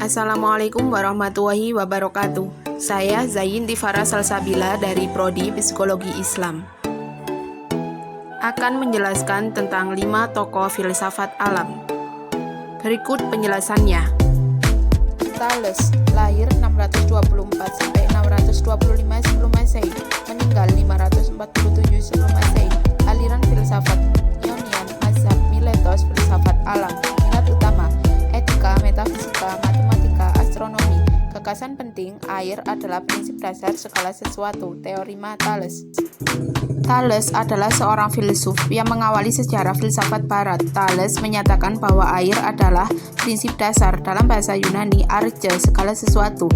Assalamualaikum warahmatullahi wabarakatuh. Saya Zain Tifara Salsabila dari Prodi Psikologi Islam. Akan menjelaskan tentang 5 tokoh filsafat alam. Berikut penjelasannya. Thales, lahir 624 sampai 625 sebelum Masehi, meninggal 547 sebelum Masehi. Aliran filsafat Ionian, mazhab Miletos, filsafat alam. Minat utama: etika, metafisika, matematika, astronomi. Gagasan penting: air adalah prinsip dasar segala sesuatu. Teorema Thales. Thales adalah seorang filsuf yang mengawali sejarah filsafat barat. Thales menyatakan bahwa air adalah prinsip dasar, dalam bahasa Yunani arche, segala sesuatu.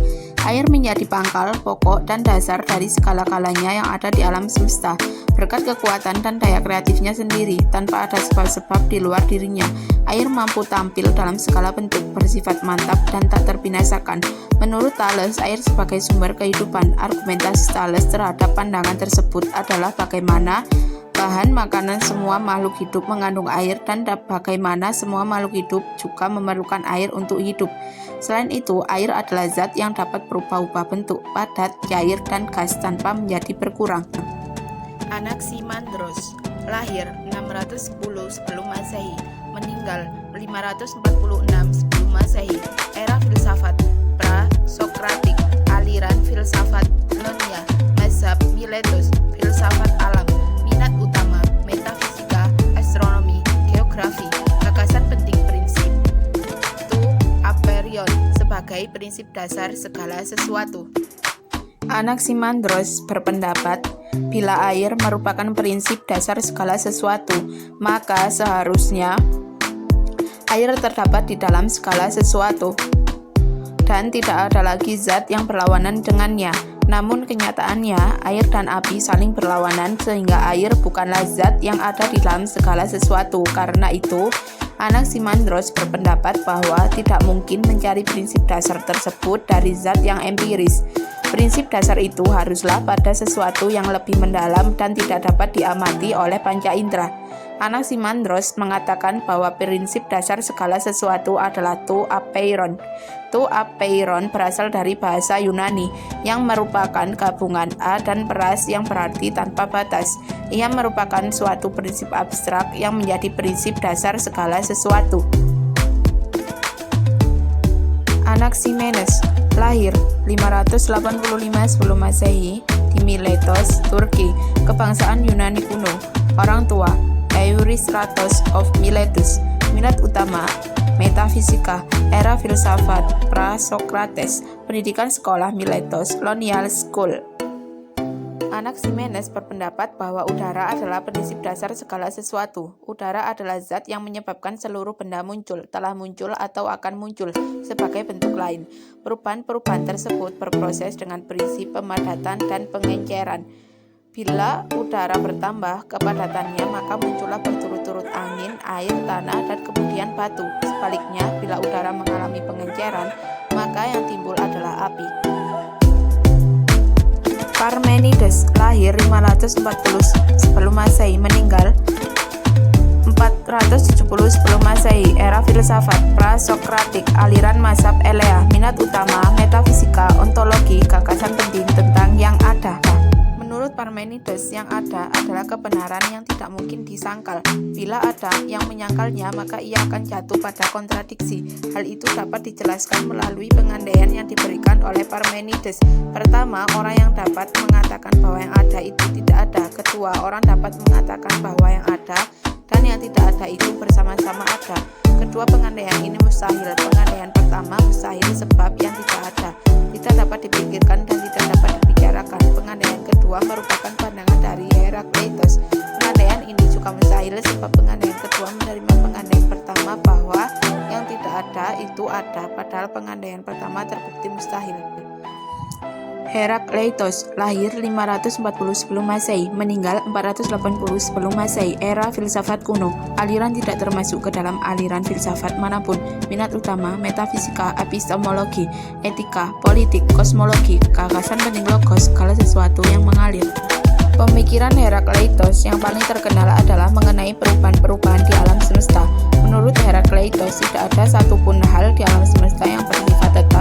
Air menjadi pangkal, pokok, dan dasar dari segala-galanya yang ada di alam semesta. Berkat kekuatan dan daya kreatifnya sendiri, tanpa ada sebab-sebab di luar dirinya, air mampu tampil dalam segala bentuk, bersifat mantap dan tak terbinasakan. Menurut Thales, air sebagai sumber kehidupan. Argumentasi Thales terhadap pandangan tersebut adalah bagaimana bahan makanan semua makhluk hidup mengandung air dan bagaimana semua makhluk hidup juga memerlukan air untuk hidup. Selain itu, air adalah zat yang dapat berubah-ubah bentuk, padat, cair, dan gas tanpa menjadi berkurang. Anaximandros, lahir 610 sebelum Masehi, meninggal 546 sebelum Masehi. Era filsafat pra-Sokratik, aliran filsafat Ionia, mazhab Miletos, filsafat alam. Minat utama: metafisika, astronomi, geografi. Gagasan penting: prinsip tu aperion, sebagai prinsip dasar segala sesuatu. Anaximandros berpendapat, bila air merupakan prinsip dasar segala sesuatu, maka seharusnya air terdapat di dalam segala sesuatu, dan tidak ada lagi zat yang berlawanan dengannya. Namun kenyataannya, air dan api saling berlawanan, sehingga air bukanlah zat yang ada di dalam segala sesuatu. Karena itu, Anaximandros berpendapat bahwa tidak mungkin mencari prinsip dasar tersebut dari zat yang empiris. Prinsip dasar itu haruslah pada sesuatu yang lebih mendalam dan tidak dapat diamati oleh panca indera. Anaximandros mengatakan bahwa prinsip dasar segala sesuatu adalah to apeiron. To apeiron berasal dari bahasa Yunani yang merupakan gabungan a dan peras yang berarti tanpa batas. Ia merupakan suatu prinsip abstrak yang menjadi prinsip dasar segala sesuatu. Anaximenes, lahir 585 sebelum Masehi di Miletos, Turki, kebangsaan Yunani kuno. Orang tua: Eurystratos of Miletus. Minat utama: metafisika. Era filsafat pra-Sokrates. Pendidikan sekolah Miletos, Colonial School. Anaximenes berpendapat bahwa udara adalah prinsip dasar segala sesuatu. Udara adalah zat yang menyebabkan seluruh benda muncul, telah muncul, atau akan muncul sebagai bentuk lain. Perubahan-perubahan tersebut berproses dengan prinsip pemadatan dan pengenceran. Bila udara bertambah kepadatannya, maka muncullah berturut-turut angin, air, tanah, dan kemudian batu. Sebaliknya, bila udara mengalami pengenceran, maka yang timbul adalah api. Parmenides, lahir 540 sebelum Masehi, meninggal 470 sebelum Masehi. Era filsafat pra-Sokratik, aliran mazhab Elea. Minat utama: metafisika, ontologi. Gagasan penting tentang yang ada. Menurut Parmenides, yang ada adalah kebenaran yang tidak mungkin disangkal. Bila ada yang menyangkalnya, maka ia akan jatuh pada kontradiksi. Hal itu dapat dijelaskan melalui pengandaian yang diberikan oleh Parmenides. Pertama, orang yang dapat mengatakan bahwa yang ada itu tidak ada. Kedua, orang dapat mengatakan bahwa yang ada dan yang tidak ada itu bersama-sama ada. Kedua pengandaian ini mustahil. Pengandaian pertama mustahil sebab yang tidak ada tidak dapat dipikirkan dan tidak dapat dibicarakan. Pengandaian kedua merupakan pandangan dari Herakleitos. Pengandaian ini juga mustahil sebab pengandaian kedua menerima pengandaian pertama bahwa yang tidak ada itu ada, padahal pengandaian pertama terbukti mustahil. Herakleitos, lahir 540 sebelum Masehi, meninggal 480 sebelum Masehi. Era filsafat kuno. Aliran tidak termasuk ke dalam aliran filsafat manapun. Minat utama: metafisika, epistemologi, etika, politik, kosmologi. Gagasan penting logos, segala sesuatu yang mengalir. Pemikiran Herakleitos yang paling terkenal adalah mengenai perubahan-perubahan di alam semesta. Menurut Herakleitos, tidak ada satupun hal di alam semesta yang bersifat tetap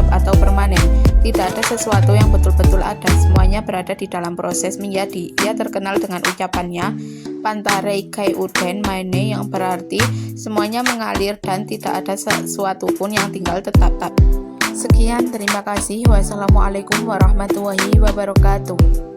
sesuatu yang betul-betul ada, semuanya berada di dalam proses menjadi. Ia terkenal dengan ucapannya Pantarei Kai Uden Maine, yang berarti semuanya mengalir dan tidak ada sesuatu pun yang tinggal tetap. Sekian, terima kasih. Wassalamualaikum warahmatullahi wabarakatuh.